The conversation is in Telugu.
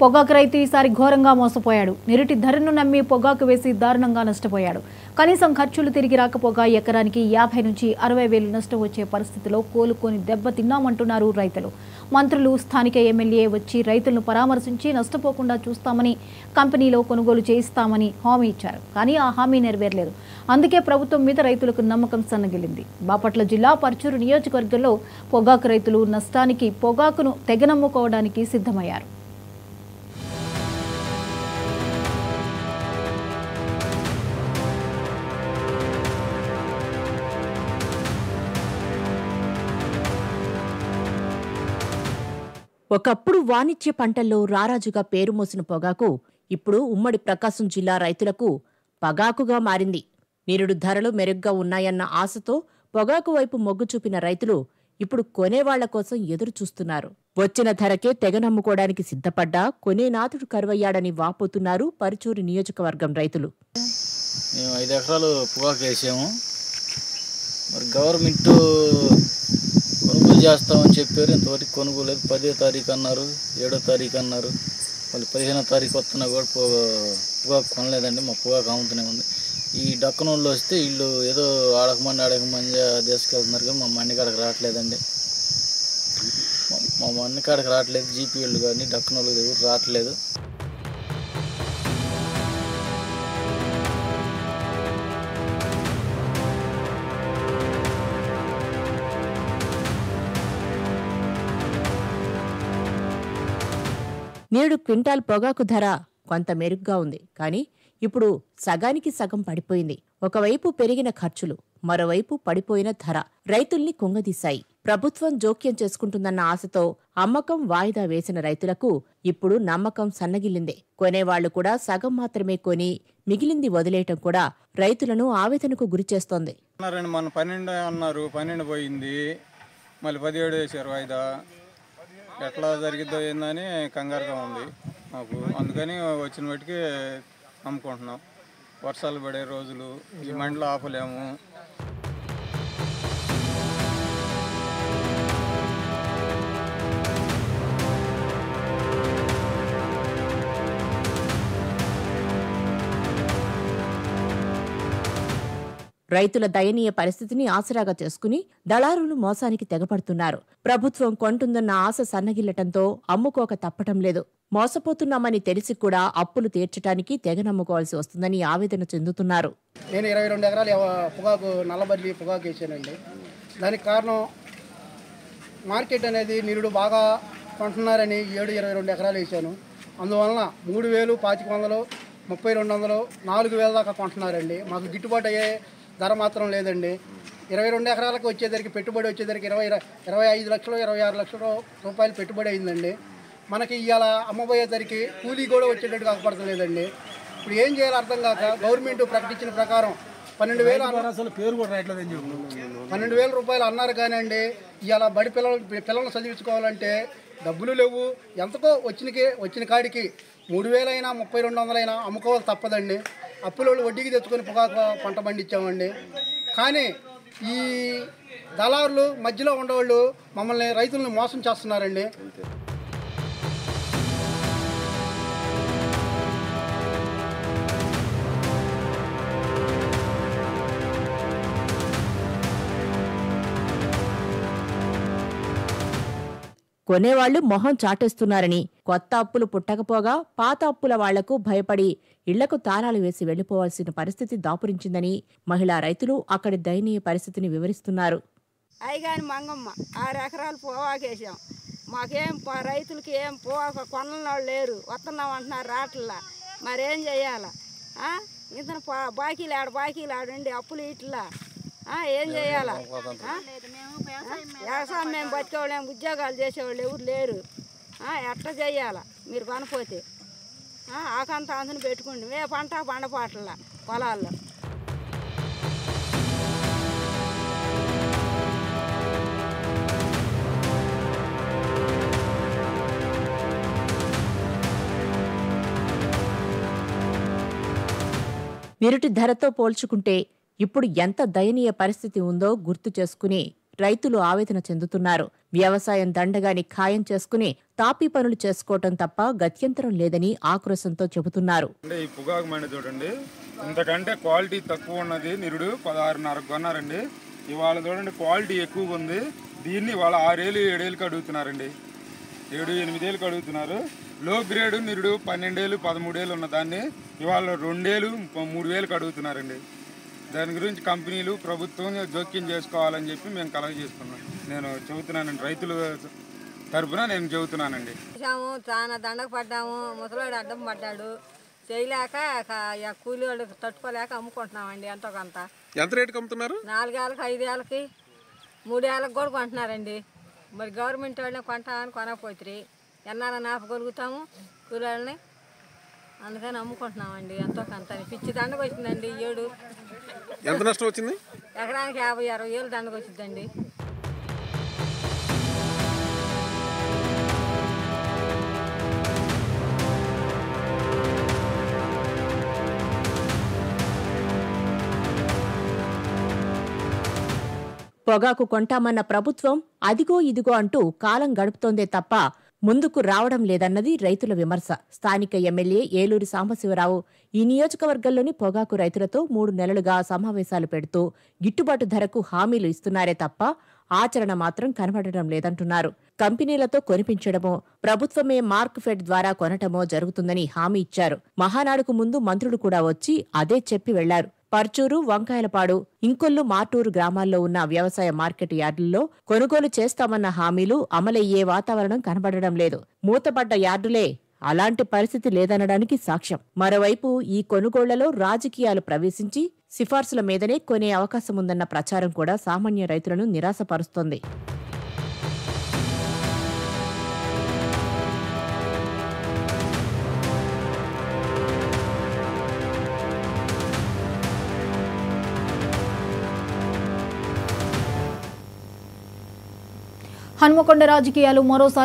పొగాకు రైతు ఈసారి ఘోరంగా మోసపోయాడు. నిరుటి ధరను నమ్మి పొగాకు వేసి దారుణంగా నష్టపోయాడు. కనీసం ఖర్చులు తిరిగి రాకపోగా ఎకరానికి 50 నుంచి 60 వేలు నష్టం వచ్చే పరిస్థితిలో కోలుకొని దెబ్బతిన్నామంటున్నారు రైతులు. మంత్రులు, స్థానిక ఎమ్మెల్యే వచ్చి రైతులను పరామర్శించి నష్టపోకుండా చూస్తామని, కంపెనీలో కొనుగోలు చేయిస్తామని హామీ ఇచ్చారు. కానీ ఆ హామీ నెరవేరలేదు. అందుకే ప్రభుత్వం మీద రైతులకు నమ్మకం సన్నగిల్లింది. బాపట్ల జిల్లా పర్చూరు నియోజకవర్గంలో పొగాకు రైతులు నష్టానికి పొగాకును తెగనమ్ముకోవడానికి సిద్ధమయ్యారు. ఒకప్పుడు వాణిజ్య పంటల్లో రారాజుగా పేరు మోసిన పొగాకు ఇప్పుడు ఉమ్మడి ప్రకాశం జిల్లా రైతులకు పగాకుగా మారింది. నిరుడు ధరలు మెరుగ్గా ఉన్నాయన్న ఆశతో పొగాకు వైపు మొగ్గు చూపిన రైతులు ఇప్పుడు కొనేవాళ్ల కోసం ఎదురు చూస్తున్నారు. వచ్చిన ధరకే తెగనమ్ముకోవడానికి సిద్ధపడ్డా కొనేనాథుడు కరువయ్యాడని వాపోతున్నారు పరుచూరు నియోజకవర్గం రైతులు. మేము 5 ఎకరాలు పొగాకు వేసాము. మరి గవర్నమెంట్ కొనుగోలు చేస్తామని చెప్పారు. ఇంతవరకు కొనుగోలు లేదు. 10వ తారీఖు అన్నారు, 7వ తారీఖు అన్నారు. వాళ్ళు 15వ తారీఖు వస్తున్నా కూడా పొగాకు కొనలేదండి. మా పొగాకు అమ్ముతూనే ఉంది. ఈ డక్కనోళ్ళు వస్తే వీళ్ళు ఏదో ఆడకమంది తీసుకెళ్తున్నారు కానీ మా మన్నికాడకు రావట్లేదండి. మా మన్నికాడకు రావట్లేదు. జీపీ వాళ్ళు కానీ డక్కనోళ్ళు ఎవరు రావట్లేదు. నేడు క్వింటాల్ పొగాకు ధర కొంత మెరుగ్గా ఉంది. కానీ ఇప్పుడు సగానికి సగం పడిపోయింది. ఒకవైపు పెరిగిన ఖర్చులు, మరోవైపు పడిపోయిన ధర రైతుల్ని కుంగదీశాయి. ప్రభుత్వం జోక్యం చేసుకుంటుందన్న ఆశతో అమ్మకం వాయిదా వేసిన రైతులకు ఇప్పుడు నమ్మకం సన్నగిల్లిందే. కొనేవాళ్లు కూడా సగం మాత్రమే కొని మిగిలింది వదిలేయటం కూడా రైతులను ఆవేదనకు గురిచేస్తోంది. మన 12 అన్నారు, 12 పోయింది. మళ్ళీ 17 వేసారు వాయిదా. ఎట్లా జరిగిద్దో ఏందని కంగారుగా ఉంది మాకు. అందుకని వచ్చిన వాటికి అమ్ముకుంటున్నాం. వర్షాలు పడే రోజులు ఈ మండలో ఆపలేము. రైతుల దయనీయ పరిస్థితిని ఆసరాగా చేసుకుని దళారులు మోసానికి తెగపడుతున్నారు. ప్రభుత్వం కొంటుందన్న ఆశ సన్నగిల్లటంతో అమ్ముకోక తప్పటం లేదు. మోసపోతున్నామని తెలిసి కూడా అప్పులు తీర్చడానికి తెగనమ్ముకోవాల్సి వస్తుందని ఆవేదన చెందుతున్నారు. నేను 22 ఎకరాలు పొగాకు నల్లబల్లి పొగాకు వేసానండి. దానికి కారణం మార్కెట్ అనేది నిరుడు బాగా కొంటున్నారని 22 ఎకరాలు వేసాను. అందువలన 3,000, 2,500, 3,200, 4,000 దాకా కొంటున్నారండి. మాకు గిట్టుబాటు అయ్యే ధర మాత్రం లేదండి. 22 ఎకరాలకు వచ్చేసరికి పెట్టుబడి వచ్చేసరికి 25 లక్షలు, 26 లక్షల రూపాయలు పెట్టుబడి అయిందండి. మనకి ఇవాళ అమ్మబోయేసరికి కూలీ కూడా వచ్చేటట్టు కాకపడతలేదండి. ఇప్పుడు ఏం చేయాలో అర్థం కాక గవర్నమెంట్ ప్రకటించిన ప్రకారం 12,000 రూపాయలు అన్నారు. కానీ అండి ఇవాళ బడి పిల్లలను చదివించుకోవాలంటే డబ్బులు లేవు. ఎంతకో వచ్చిన కాడికి 3,000 అయినా 3,200 అయినా అమ్ముకోవాలి తప్పదండి. అప్పుల వాళ్ళు వడ్డీకి తెచ్చుకొని పొగాకు పంట పండించామండి. కానీ ఈ దళారులు మధ్యలో ఉండేవాళ్ళు మమ్మల్ని రైతులను మోసం చేస్తున్నారండి. కొనేవాళ్లు మొహం చాటేస్తున్నారని, కొత్త అప్పులు పుట్టకపోగా పాత అప్పుల వాళ్లకు భయపడి ఇళ్లకు తాళాలు వేసి వెళ్లిపోవాల్సిన పరిస్థితి దాపురించిందని మహిళా రైతులు అక్కడి దయనీయ పరిస్థితిని వివరిస్తున్నారు. అయ్యగాని మంగమ్మ 6 ఎకరాలు పొగాకేసాం. మాకేం రైతులకి ఏం పొగాకు కొనవాళ్ళు లేరు. వస్తున్నాం అంటున్నారు, రాట్లా. మరేం చెయ్యాలా? ఇతను బాకీలు ఆడండి, అప్పులు ఇట్లా ఏం చేయాలా? వ్యవసాయం మేము బతికేవాళ్ళేం, ఉద్యోగాలు చేసేవాళ్ళు ఎవరు లేరు. ఎట్లా చెయ్యాలా? మీరు కొనపోతే ఆకంత అంతను పెట్టుకోండి. మే పంట పండపాట్ల పొలాల్లో. నిరుటి ధరతో పోల్చుకుంటే ఇప్పుడు ఎంత దయనీయ పరిస్థితి ఉందో గుర్తు చేసుకుని రైతులు ఆవేదన చెందుతున్నారు. వ్యవసాయం దండగాని ఖాయం చేసుకుని తాపీ పనులు చేసుకోవటం తప్ప గత్యంతరం లేదని ఆక్రోశంతో చెబుతున్నారు. ఈ పొగాకు మండి చూడండి, ఇంతకంటే క్వాలిటీ తక్కువ ఉన్నది నిరుడు 16.5 కొన్నారండి. ఇవాళ చూడండి క్వాలిటీ ఎక్కువగా ఉంది. దీన్ని వాళ్ళ 6 ఏళ్ళు 7 ఏళ్ళకి అడుగుతున్నారండి, 7-8 ఏళ్ళకి అడుగుతున్నారు. లో గ్రేడ్ నిరుడు 12 ఏళ్ళు 13 ఏళ్ళు ఉన్న దాన్ని ఇవాళ 2 ఏళ్ళు 3 వేలకు అడుగుతున్నారండి. దాని గురించి కంపెనీలు ప్రభుత్వం జోక్యం చేసుకోవాలని చెప్పి మేము కలగజేస్తున్నాం. నేను చెబుతున్నానండి, రైతుల తరఫున నేను చెబుతున్నానండి. చాలా దండకు పడ్డాము, ముసలాడు అడ్డం పడ్డాడు, చేయలేక కూలి వాళ్ళు తట్టుకోలేక అమ్ముకుంటున్నామండి. ఎంతో కొంత. ఎంత రేటుకి అమ్ముతున్నారు? 4 ఏళ్ళకి 5 ఏళ్ళకి 3 ఏళ్ళకి కూడా కొంటున్నారండి. మరి గవర్నమెంట్ వాళ్ళని కొంటామని కొనకపోతే ఎన్నాళ్ళని ఆపగలుగుతాము కూలీలని, అందుకని అమ్ముకుంటున్నామండి. ఎంతో కొంత పిచ్చి దండకు వచ్చిందండి. 7 ఎంత నష్టం వచ్చింది? ఎకరానికి 50-60 ఏళ్ళు దండకు వచ్చిందండి. పొగాకు కొంటామన్న ప్రభుత్వం అదిగో ఇదిగో అంటూ కాలం గడుపుతోందే తప్ప ముందుకు రావడం లేదన్నది రైతుల విమర్శ. స్థానిక ఎమ్మెల్యే ఏలూరి సాంబశివరావు ఈ నియోజకవర్గంలోని పొగాకు రైతులతో 3 నెలలుగా సమావేశాలు పెడుతూ గిట్టుబాటు ధరకు హామీలు ఇస్తున్నారే తప్ప ఆచరణ మాత్రం కనబడటం లేదంటున్నారు. కంపెనీలతో కొనిపించడమో, ప్రభుత్వమే మార్క్ ఫెడ్ ద్వారా కొనటమో జరుగుతుందని హామీ ఇచ్చారు. మహానాడుకు ముందు మంత్రులు కూడా వచ్చి అదే చెప్పి వెళ్లారు. పర్చూరు, వంకాయలపాడు, ఇంకొల్లు, మార్టూరు గ్రామాల్లో ఉన్న వ్యవసాయ మార్కెట్ యార్డుల్లో కొనుగోలు చేస్తామన్న హామీలు అమలయ్యే వాతావరణం కనబడడం లేదు. మూతపడ్డ యార్డులే అలాంటి పరిస్థితి లేదనడానికి సాక్ష్యం. మరోవైపు ఈ కొనుగోళ్లలో రాజకీయాలు ప్రవేశించి సిఫార్సుల మీదనే కొనే అవకాశముందన్న ప్రచారం కూడా సామాన్య రైతులను నిరాశపరుస్తోంది. హన్మకొండ రాజకీయాలు మరోసారి